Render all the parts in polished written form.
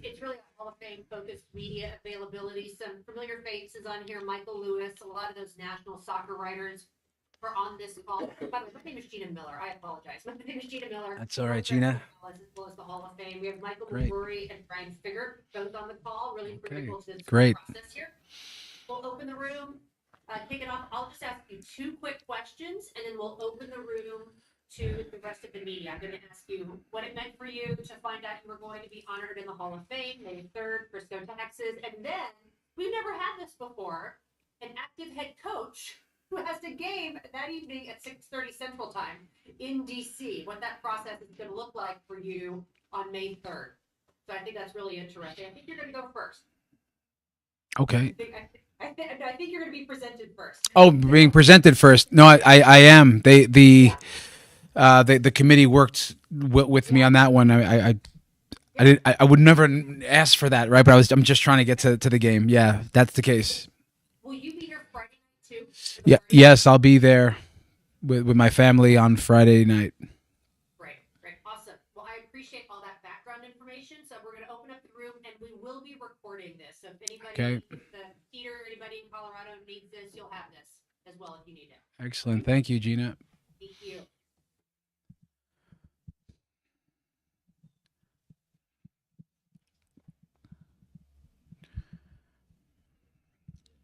It's really a Hall of Fame focused media availability. Some familiar faces on here: Michael Lewis, a lot of those national soccer writers are on this call. By the way, my name is Gina Miller. I apologize. My name is Gina Miller. That's all right, Gina. As well as the Hall of Fame. We have Michael Great. McCaffrey and Brian Figger both on the call. Really Okay. critical to this Great. process here. We'll open the room, kick it off. I'll just ask you two quick questions, and then we'll open the room to the rest of the media. I'm going to ask you what it meant for you to find out you were going to be honored in the Hall of Fame, May 3rd, Frisco, Texas. And then, we've never had this before, an active head coach who has a game that evening at 6:30 Central Time in DC, what that process is going to look like for you on May 3rd. So I think that's really interesting. I think you're going to go first. Okay. I think you're going to be presented first. Oh, being presented first. No, I am. The committee worked with me on that one. I would never ask for that, right? But I'm just trying to get to the game. Yeah, that's the case. Will you be here Friday night too? Yeah. Yes, I'll be there with my family on Friday night. Great. Awesome. Well, I appreciate all that background information. So we're going to open up the room and we will be recording this. So if anybody, Peter, anybody in Colorado needs this, you'll have this as well if you need it. Excellent. Thank you, Gina. Thank you.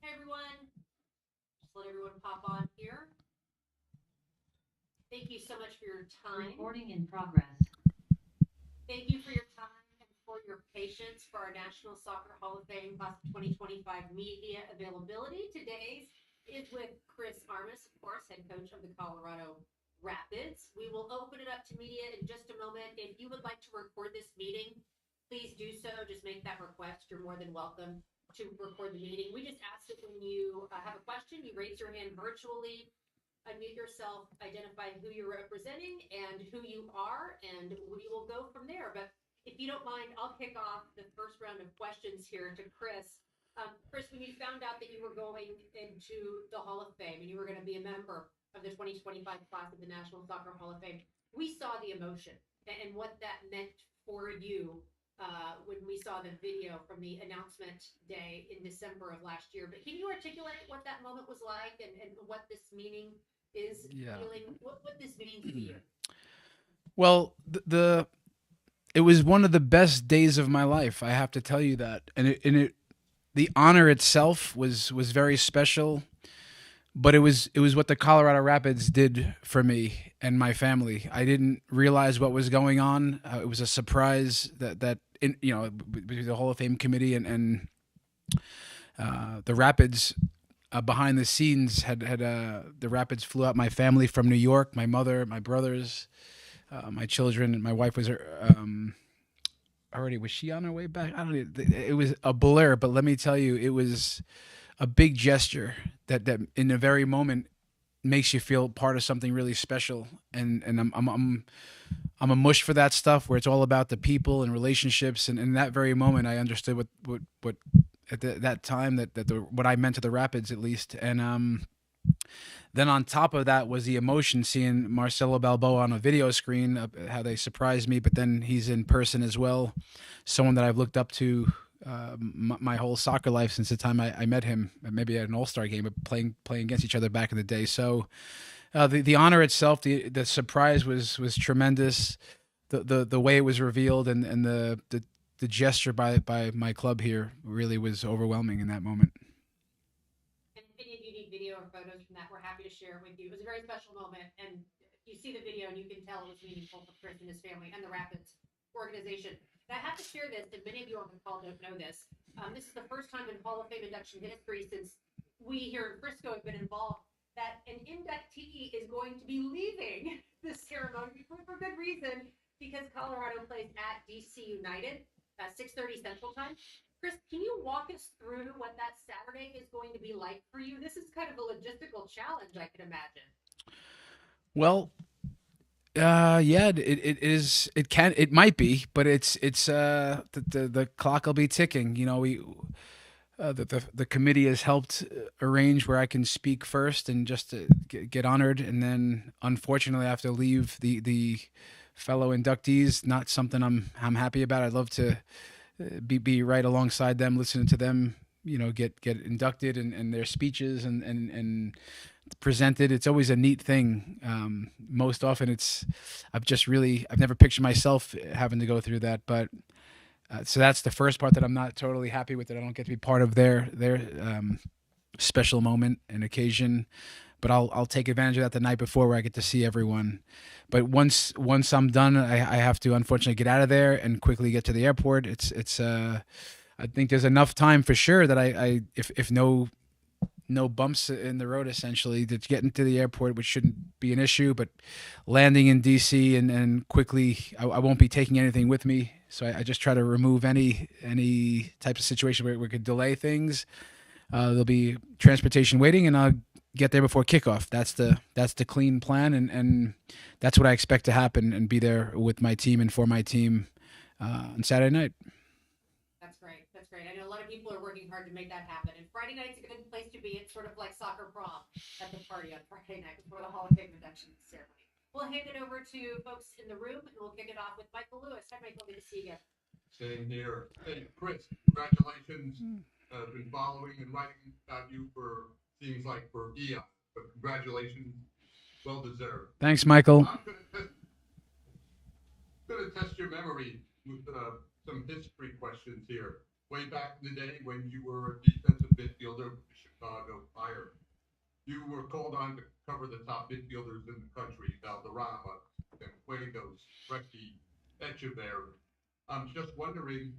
Hey, everyone. Just let everyone pop on here. Thank you so much for your time. Recording in progress. Thank you for your time and for your patience for our National Soccer Hall of Fame Class of 2025 media availability. Today's is with Chris Armas, of course, head coach of the Colorado Rapids. We will open it up to media in just a moment. If you would like to record this meeting, please do so. Just make that request. You're more than welcome to record the meeting. We just ask that when you have a question, you raise your hand virtually, unmute yourself, identify who you're representing and who you are, and we will go from there. But if you don't mind, I'll kick off the first round of questions here to Chris. Chris, when you found out that you were going into the Hall of Fame and you were going to be a member of the 2025 class of the National Soccer Hall of Fame, we saw the emotion and what that meant for you when we saw the video from the announcement day in December of last year. But can you articulate what that moment was like and what this meaning is? Yeah. Feeling, what this means to you? Well, it was one of the best days of my life. I have to tell you that, the honor itself was very special, but it was what the Colorado Rapids did for me and my family. I didn't realize what was going on. It was a surprise that the Hall of Fame committee and the Rapids behind the scenes had the Rapids flew out my family from New York, my mother, my brothers, my children, and my wife was already, was she on her way back? I don't know. It was a blur, but let me tell you, it was a big gesture that in the very moment makes you feel part of something really special. And I'm a mush for that stuff where it's all about the people and relationships. And in that very moment, I understood what at that time what I meant to the Rapids, at least. And then on top of that was the emotion, seeing Marcelo Balboa on a video screen, how they surprised me, but then he's in person as well. Someone that I've looked up to my whole soccer life since the time I met him, maybe at an all-star game, but playing against each other back in the day. So the honor itself, the surprise was tremendous. The way it was revealed and the gesture by my club here really was overwhelming in that moment. Video or photos from that, we're happy to share with you. It was a very special moment, and you see the video and you can tell it was meaningful for Chris and his family and the Rapids organization. And I have to share this, and many of you on the call don't know this. This is the first time in Hall of Fame induction history since we here in Frisco have been involved that an inductee is going to be leaving this ceremony for good reason, because Colorado plays at DC United at 6:30 Central Time. Chris, can you walk us through what that Saturday is going to be like for you? This is kind of a logistical challenge, I can imagine. Well, yeah, it is. It might be, but it's the clock will be ticking. You know, the committee has helped arrange where I can speak first and just to get honored, and then unfortunately I have to leave the fellow inductees. Not something I'm happy about. I'd love to be right alongside them, listening to them, get inducted and their speeches and presented. It's always a neat thing. Most often, I've never pictured myself having to go through that, but so that's the first part that I'm not totally happy with. That I don't get to be part of their special moment and occasion. But I'll take advantage of that the night before, where I get to see everyone. But once I'm done, I have to unfortunately get out of there and quickly get to the airport. It's I think there's enough time for sure that I if no bumps in the road, essentially, to get into the airport, which shouldn't be an issue. But landing in DC and quickly, I won't be taking anything with me. So I just try to remove any type of situation where we could delay things. There'll be transportation waiting, and I'll get there before kickoff. That's the clean plan, and that's what I expect to happen, and be there with my team and for my team on Saturday night. That's great. That's great. I know a lot of people are working hard to make that happen. And Friday night's a good place to be. It's sort of like soccer prom at the party on Friday night before the Hall of Fame induction ceremony. We'll hand it over to folks in the room, and we'll kick it off with Michael Lewis. Hi, Michael. Good to see you again. Same here. Hey, Chris, congratulations. Been following and writing about you for seems like for eons, but congratulations, well deserved. Thanks, Michael. I'm gonna test your memory with some history questions here. Way back in the day when you were a defensive midfielder with the Chicago Fire, you were called on to cover the top midfielders in the country: Valderrama, Fuegos, Recchi, Echeverri. I'm just wondering,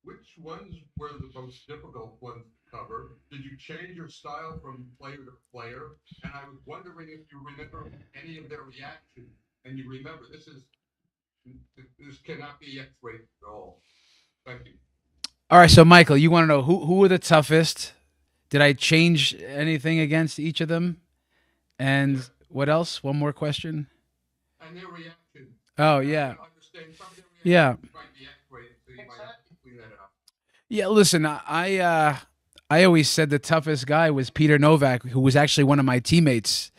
which ones were the most difficult ones to cover? Did you change your style from player to player? And I was wondering if you remember any of their reactions. And you remember, this cannot be X-rated at all. Thank you. All right, so Michael, you want to know who were the toughest? Did I change anything against each of them? And what else? One more question. And their reaction. Oh yeah, I understand some of their yeah, reactions might be X-rated, so you might have to clean that up. yeah. Listen, I always said the toughest guy was Peter Novak, who was actually one of my teammates.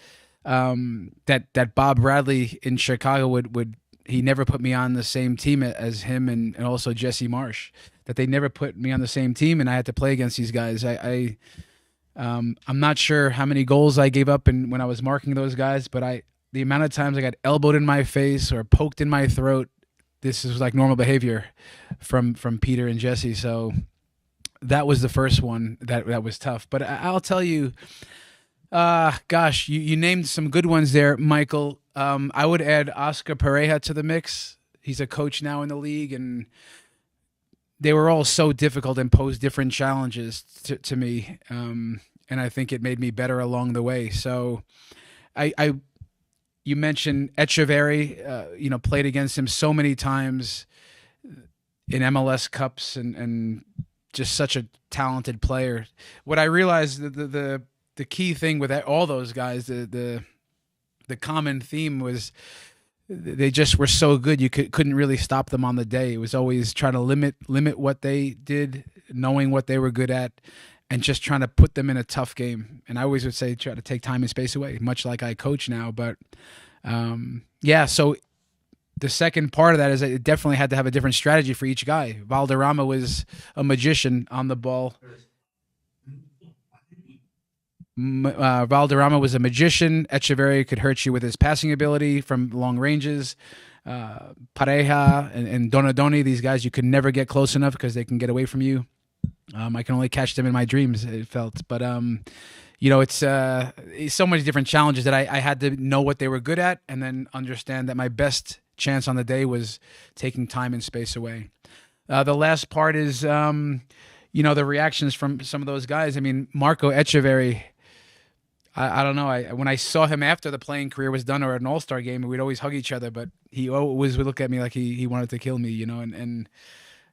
That Bob Bradley in Chicago would he never put me on the same team as him, and also Jesse Marsh. That they never put me on the same team, and I had to play against these guys. I'm not sure how many goals I gave up when I was marking those guys, but the amount of times I got elbowed in my face or poked in my throat, this is like normal behavior from Peter and Jesse. So that was the first one that was tough. But I'll tell you, gosh, you named some good ones there, Michael. I would add Oscar Pereja to the mix. He's a coach now in the league, and they were all so difficult and posed different challenges to me. And I think it made me better along the way. So you mentioned Echeverri, played against him so many times in MLS Cups, and just such a talented player. What I realized, the key thing with all those guys, the common theme was they just were so good you couldn't really stop them on the day. It was always trying to limit what they did, knowing what they were good at, and just trying to put them in a tough game. And I always would say try to take time and space away, much like I coach now. But yeah, so the second part of that is it definitely had to have a different strategy for each guy. Valderrama was a magician on the ball. Valderrama was a magician. Echeverri could hurt you with his passing ability from long ranges. Pareja and Donadoni, these guys, you could never get close enough because they can get away from you. I can only catch them in my dreams, it felt. But, it's so many different challenges that I had to know what they were good at, and then understand that my best chance on the day was taking time and space away. The last part is, the reactions from some of those guys. I mean, Marco Echeverri, I don't know. When I saw him after the playing career was done, or at an All-Star game, we'd always hug each other, but he always would look at me like he wanted to kill me, and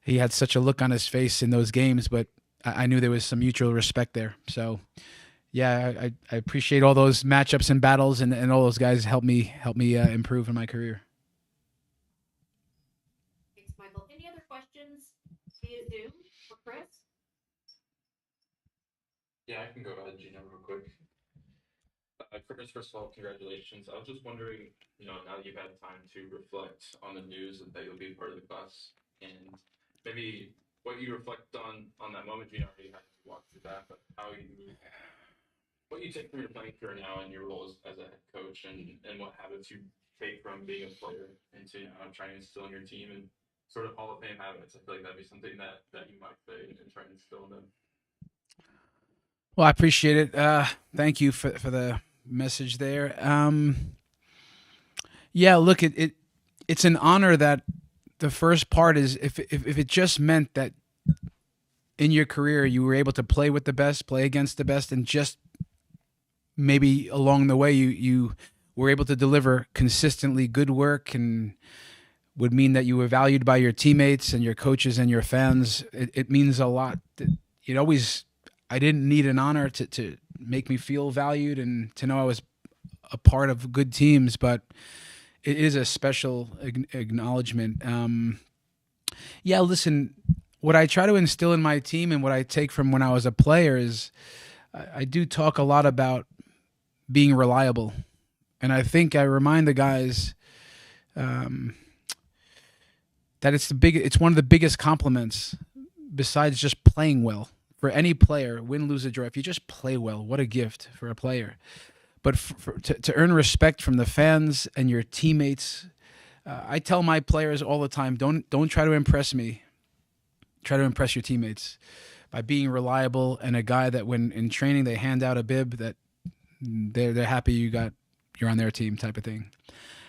he had such a look on his face in those games, but I knew there was some mutual respect there. So, yeah, I appreciate all those matchups and battles, and all those guys helped me improve in my career. Thanks, Michael. Any other questions via Zoom for Chris? Yeah, I can go ahead, Gina, real quick. Chris, first of all, congratulations. I was just wondering, now that you've had time to reflect on the news that you'll be part of the class, and maybe what you reflect on that moment. You already had to walk through that, but what you take from your playing career now and your role as a head coach, and what habits you take from being a player into trying to instill in your team and sort of Hall of Fame habits. I feel like that'd be something that you might say and try to instill in them. Well, I appreciate it. Thank you for the message there. Yeah, look, it's an honor that the first part is if it just meant that in your career you were able to play with the best, play against the best, and just maybe along the way you were able to deliver consistently good work, and would mean that you were valued by your teammates and your coaches and your fans. It means a lot. I didn't need an honor to make me feel valued and to know I was a part of good teams, but it is a special acknowledgement. Yeah, listen, what I try to instill in my team and what I take from when I was a player is I do talk a lot about being reliable. And I think I remind the guys that it's one of the biggest compliments besides just playing well. For any player, win, lose, or draw, if you just play well, what a gift for a player. But to earn respect from the fans and your teammates, I tell my players all the time, don't try to impress me. Try to impress your teammates by being reliable and a guy that when in training they hand out a bib that they're happy you're on their team type of thing.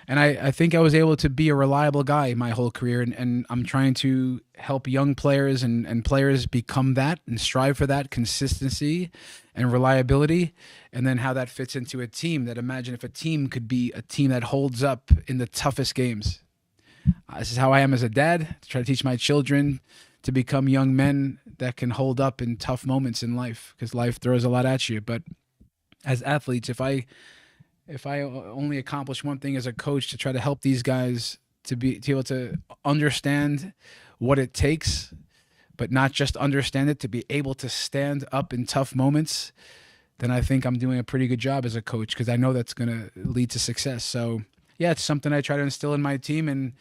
And I think I was able to be a reliable guy my whole career, and I'm trying to help young players and players become that and strive for that consistency and reliability, and then how that fits into a team. That imagine if a team could be a team that holds up in the toughest games. This is how I am as a dad, to try to teach my children to become young men that can hold up in tough moments in life, because life throws a lot at you. But as athletes, if I only accomplish one thing as a coach, to try to help these guys to be able to understand what it takes, but not just understand it, to be able to stand up in tough moments, then I think I'm doing a pretty good job as a coach, because I know that's going to lead to success. So yeah, it's something I try to instill in my team, and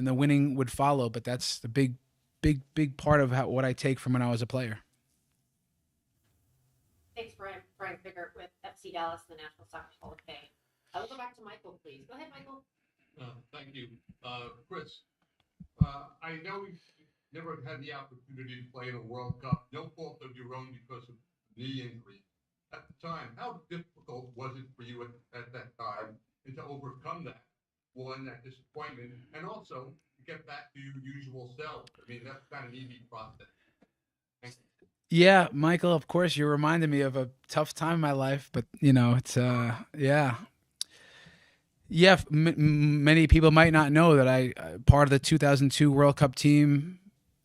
the winning would follow. But that's the big part of what I take from when I was a player. Thanks, Brian. Brian Figgert with FC Dallas, the National Soccer Hall of Fame. I will go back to Michael, please. Go ahead, Michael. Thank you. Chris, I know you never had the opportunity to play in a World Cup, no fault of your own because of knee injury. At the time, how difficult was it for you at that time, and to overcome that disappointment, and also to get back to your usual self? I mean, that's not an easy process. Thank you. Yeah, Michael, of course, you reminded me of a tough time in my life, but it's yeah. Many people might not know that I part of the 2002 World Cup team.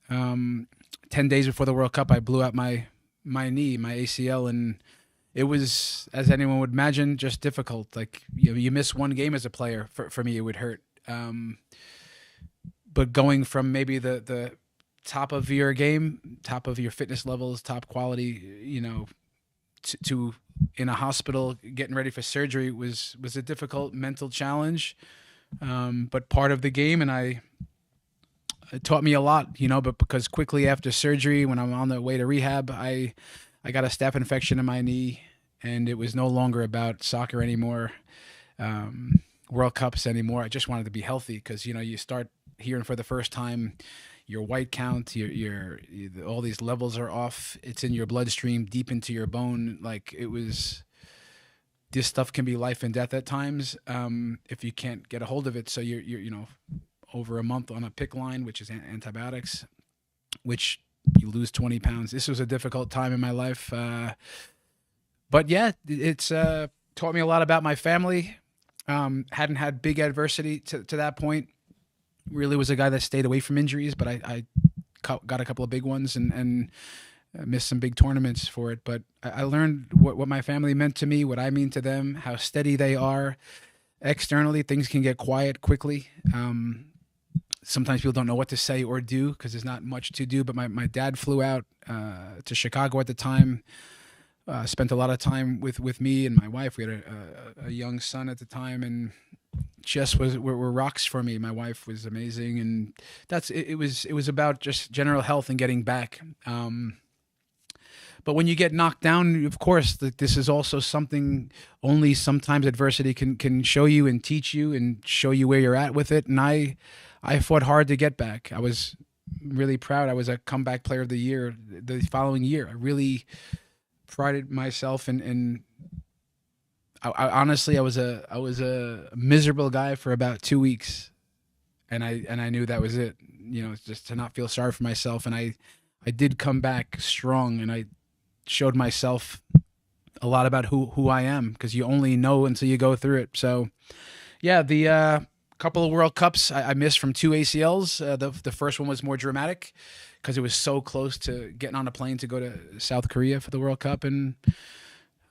10 days before the World Cup, I blew out my knee, my ACL, and it was, as anyone would imagine, just difficult. Like you miss one game as a player, for me it would hurt. But going from maybe the top of your game, top of your fitness levels, top quality, to in a hospital getting ready for surgery was a difficult mental challenge, but part of the game, and it taught me a lot, but because quickly after surgery, when I'm on the way to rehab, I got a staph infection in my knee, and it was no longer about soccer anymore, World Cups anymore. I just wanted to be healthy, because you start hearing for the first time your white count, your all these levels are off. It's in your bloodstream, deep into your bone. Like this stuff can be life and death at times, if you can't get a hold of it. So you're over a month on a PICC line, which is antibiotics, which you lose 20 pounds. This was a difficult time in my life, but yeah, it's taught me a lot about my family. Hadn't had big adversity to that point. Really was a guy that stayed away from injuries, but I got a couple of big ones and missed some big tournaments for it. But I learned what my family meant to me, what I mean to them, how steady they are. Externally, things can get quiet quickly. Sometimes people don't know what to say or do because there's not much to do. But my dad flew out to Chicago at the time spent a lot of time with me and my wife. We had a young son at the time, and just were rocks for me. My wife was amazing, and it was about just general health and getting back. But when you get knocked down, of course, this is also something only sometimes adversity can show you and teach you and show you where you're at with it. And I fought hard to get back. I was really proud. I was a comeback player of the year the following year. I really prided myself in I honestly I was a miserable guy for about 2 weeks, and I knew that was it. Just to not feel sorry for myself, and I did come back strong, and I showed myself a lot about who I am, because you only know until you go through it. So yeah, the couple of World Cups I missed from 2 ACLs. The first one was more dramatic because it was so close to getting on a plane to go to South Korea for the World Cup. And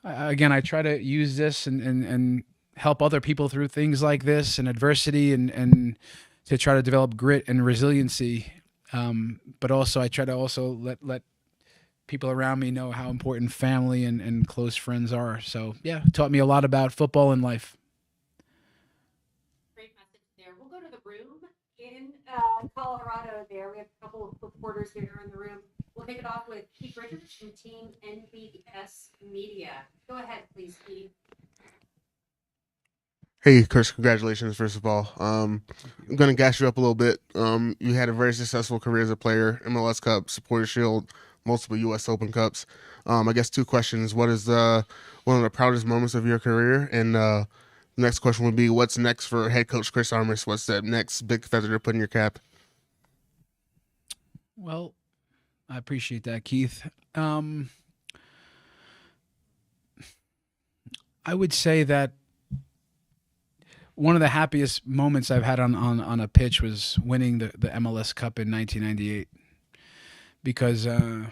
again, I try to use this and help other people through things like this and adversity, and to try to develop grit and resiliency. But also I try to also let people around me know how important family and close friends are. So yeah, it taught me a lot about football and life. Great message there. We'll go to the room in Colorado there. We have a couple of reporters here in the room. We'll kick it off with Keith Richards from Team NBS Media. Go ahead, please, Keith. Hey, Chris, congratulations, first of all. I'm going to gas you up a little bit. You had a very successful career as a player, MLS Cup, Supporter Shield, multiple U.S. Open Cups. I guess 2 questions. What is one of the proudest moments of your career? And the next question would be, what's next for head coach Chris Armas? What's that next big feather to put in your cap? Well, I appreciate that, Keith. I would say that one of the happiest moments I've had on a pitch was winning the MLS Cup in 1998. Because I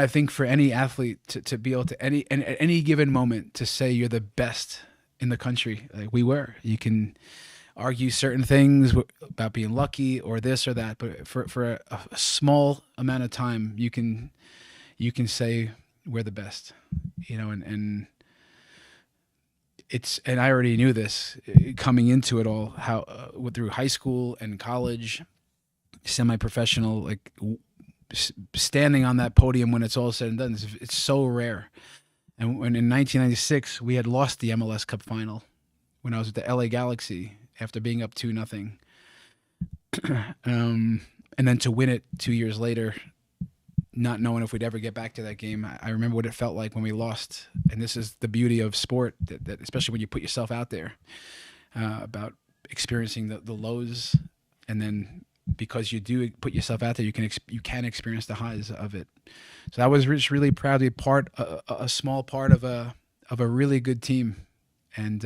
think for any athlete to be able to at any given moment to say you're the best in the country, like we were. You can argue certain things about being lucky or this or that, but for a small amount of time, you can say we're the best. And and I already knew this coming into it all, how through high school and college, semi-professional, like standing on that podium when it's all said and done, it's so rare. And when in 1996 we had lost the MLS Cup final when I was with the LA Galaxy after being up 2-0, and then to win it 2 years later, not knowing if we'd ever get back to that game. I remember what it felt like when we lost. And this is the beauty of sport, that especially when you put yourself out there, about experiencing the lows, and then because you do put yourself out there, you can experience the highs of it. So I was just really proud to be a small part of a really good team, and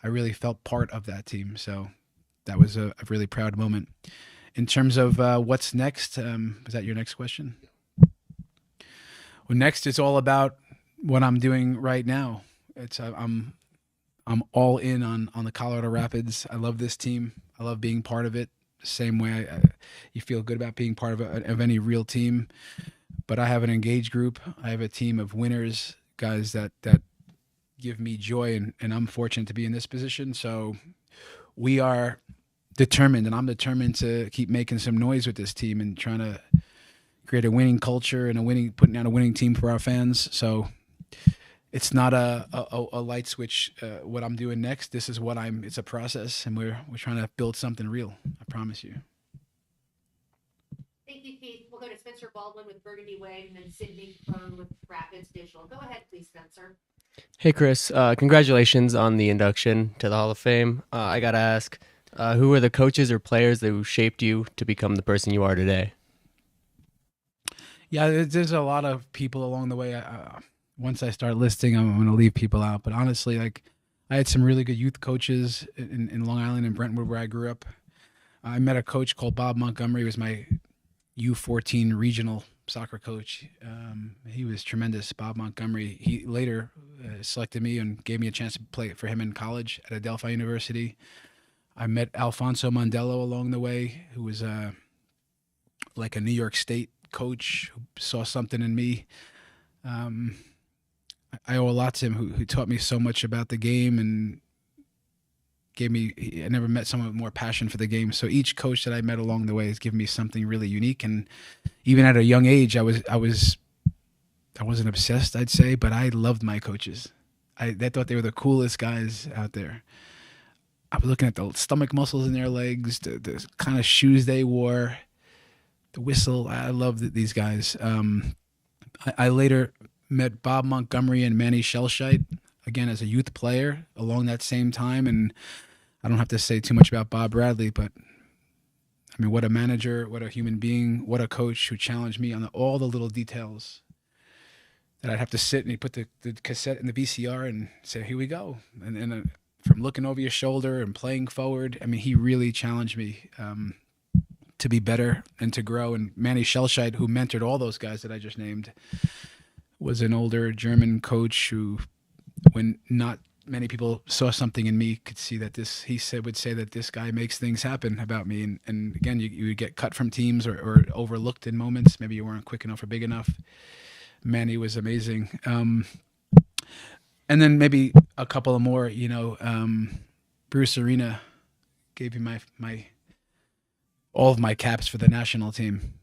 I really felt part of that team. So that was a really proud moment. In terms of what's next, is that your next question? Well, next it's all about what I'm doing right now. I'm all in on the Colorado Rapids. I love this team. I love being part of it. Same way you feel good about being part of any real team. But I have an engaged group. I have a team of winners, guys that give me joy, and I'm fortunate to be in this position. So we are determined, and I'm determined to keep making some noise with this team and trying to create a winning culture and putting out a winning team for our fans. So it's not a light switch. What I'm doing next, this is it's a process, and we're trying to build something real. I promise you. Thank you, Keith. We'll go to Spencer Baldwin with Burgundy Way, and then Sydney Crone with Rapids Digital. Go ahead, please, Spencer. Hey, Chris. Congratulations on the induction to the Hall of Fame. I got to ask, who are the coaches or players who shaped you to become the person you are today? Yeah, there's a lot of people along the way. Once I start listing, I'm going to leave people out. But honestly, like, I had some really good youth coaches in Long Island and Brentwood, where I grew up. I met a coach called Bob Montgomery. He was my U14 regional soccer coach. He was tremendous, Bob Montgomery. He later selected me and gave me a chance to play for him in college at Adelphi University. I met Alfonso Mondello along the way, who was like a New York State coach who saw something in me. I owe a lot to him, who taught me so much about the game and gave me. I never met someone with more passion for the game. So each coach that I met along the way has given me something really unique. And even at a young age, I wasn't obsessed, I'd say, but I loved my coaches. They thought they were the coolest guys out there. I was looking at the stomach muscles in their legs, the kind of shoes they wore, the whistle. I loved these guys. I later met Bob Montgomery and Manny Shellshite, again, as a youth player along that same time. And I don't have to say too much about Bob Bradley, but I mean, what a manager, what a human being, what a coach who challenged me on all the little details that I'd have to sit and he'd put the cassette in the VCR and say, here we go. And from looking over your shoulder and playing forward, I mean, he really challenged me to be better and to grow. And Manny Shellshite, who mentored all those guys that I just named, was an older German coach who, when not many people saw something in me, could see that would say that this guy makes things happen about me. And again, you would get cut from teams or overlooked in moments. Maybe you weren't quick enough or big enough. Manny was amazing. And then maybe a couple of more, Bruce Arena gave me all of my caps for the national team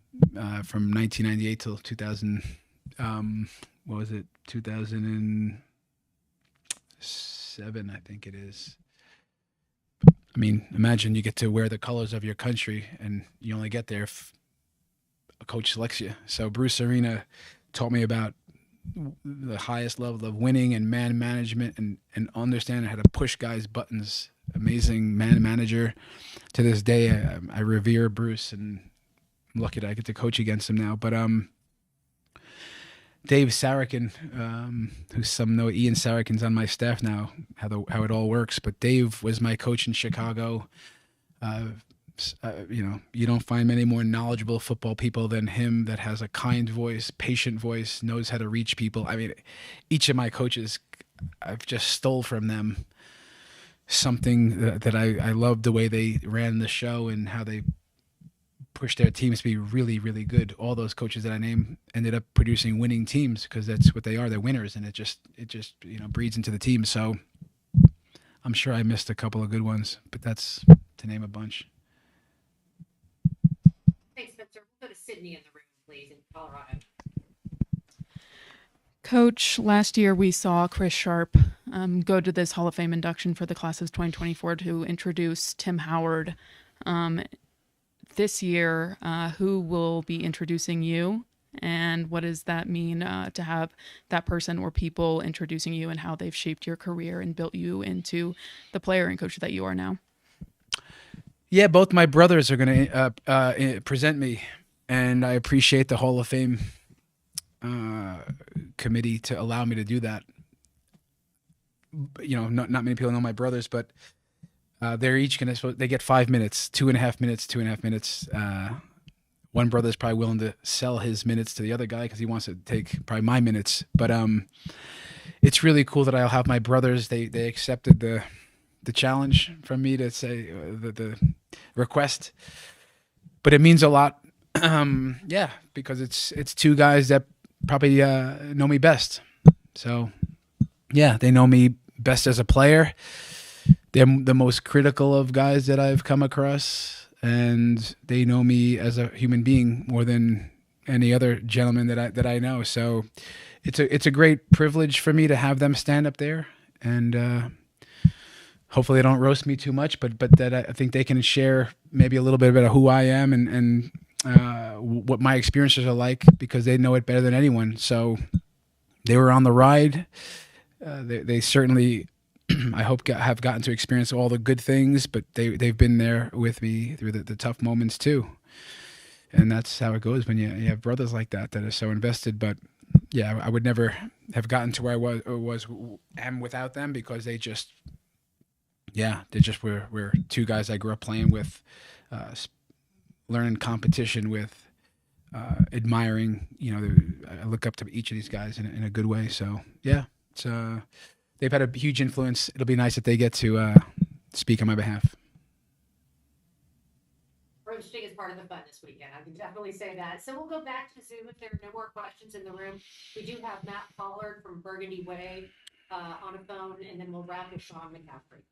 from 1998 till 2000. What was it? 2007, I think it is. I mean, imagine you get to wear the colors of your country and you only get there if a coach selects you. So Bruce Arena taught me about the highest level of winning and man management and understanding how to push guys' buttons. Amazing man manager. To this day, I revere Bruce, and I'm lucky that I get to coach against him now. But Dave Sarakin, who some know, Ian Sarakin's on my staff now, how it all works. But Dave was my coach in Chicago. You don't find many more knowledgeable football people than him, that has a kind voice, patient voice, knows how to reach people. I mean, each of my coaches, I've just stole from them something that I loved, the way they ran the show and how they pushed their teams to be really, really good. All those coaches that I named ended up producing winning teams because that's what they are. They're winners, and it just breeds into the team. So I'm sure I missed a couple of good ones, but that's to name a bunch. Thanks, Spencer. We'll go to Sydney in the room, please, in Colorado. Coach, last year we saw Chris Sharp go to this Hall of Fame induction for the class of 2024 to introduce Tim Howard. This year, who will be introducing you, and what does that mean to have that person or people introducing you, and how they've shaped your career and built you into the player and coach that you are now? Yeah, both my brothers are going to present me, and I appreciate the Hall of Fame committee to allow me to do that. Not many people know my brothers, but they're each going to, they get 5 minutes, 2.5 minutes, 2.5 minutes. One brother's probably willing to sell his minutes to the other guy because he wants to take probably my minutes. But it's really cool that I'll have my brothers. They accepted the challenge from me to say the request, but it means a lot. Because it's two guys that probably know me best. So yeah, they know me best as a player. They're the most critical of guys that I've come across, and they know me as a human being more than any other gentleman that I know. So it's a great privilege for me to have them stand up there, and hopefully they don't roast me too much, but that I think they can share maybe a little bit about who I am and what my experiences are like, because they know it better than anyone. So they were on the ride. They certainly, I hope, have gotten to experience all the good things, but they've been there with me through the tough moments too. And that's how it goes when you have brothers like that are so invested. But yeah, I would never have gotten to where I am without them, because they just were two guys I grew up playing with, learning competition with, admiring. I look up to each of these guys in a good way. So yeah, it's they've had a huge influence. It'll be nice if they get to speak on my behalf. Our biggest part of the fun this weekend. I can definitely say that. So we'll go back to Zoom if there are no more questions in the room. We do have Matt Pollard from Burgundy Way on a phone, and then we'll wrap with Sean McCaffrey.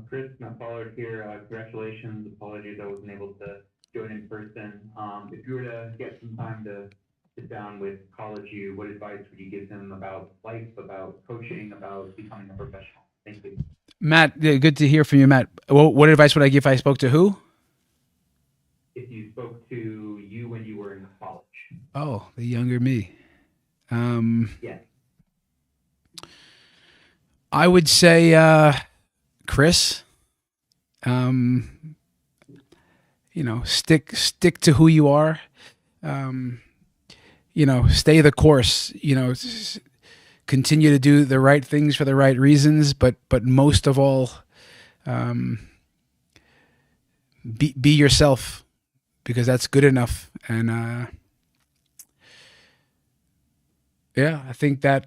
Chris, Matt Pollard here. Congratulations. Apologies I wasn't able to join in person. If you were to get some time to sit down with college you, what advice would you give him about life, about coaching, about becoming a professional? Thank you. Matt, yeah, good to hear from you, Matt. What advice would I give if I spoke to who? If you spoke to you when you were in college. Oh, the younger me. Yeah. I would say, Chris, stick to who you are. Stay the course. Continue to do the right things for the right reasons, but most of all, be yourself, because that's good enough. And I think that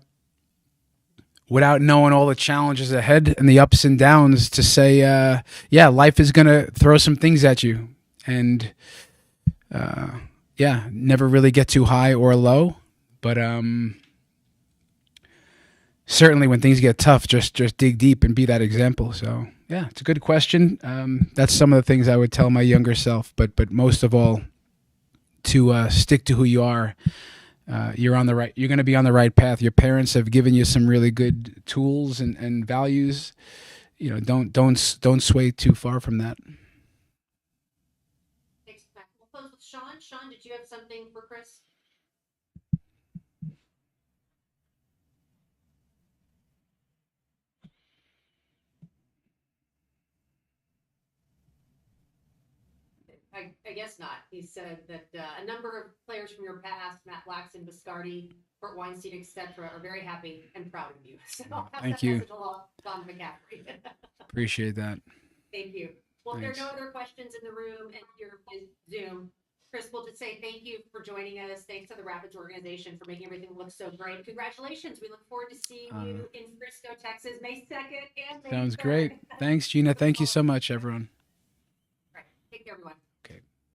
without knowing all the challenges ahead and the ups and downs, to say, life is gonna throw some things at you, and never really get too high or low, but certainly when things get tough, just dig deep and be that example. So yeah, it's a good question. That's some of the things I would tell my younger self, but most of all, to stick to who you are. You're going to be on the right path. Your parents have given you some really good tools and values. Don't sway too far from that. Thanks, Matt. We'll close with Sean. Sean, did you have something for Chris? I guess not. He said that a number of players from your past, Matt Laxton, Biscardi, Kurt Weinstein, etc., are very happy and proud of you. So Thank you. Message along, Don McCaffrey. Appreciate that. Thank you. Well, Thanks. if there are no other questions in the room and your Zoom, Chris, we'll just say thank you for joining us. Thanks to the Rapids organization for making everything look so great. Congratulations. We look forward to seeing you in Frisco, Texas, May 2nd and May 3rd. Sounds great. Thanks, Gina. Thank you so much, everyone. Right. Take care, everyone.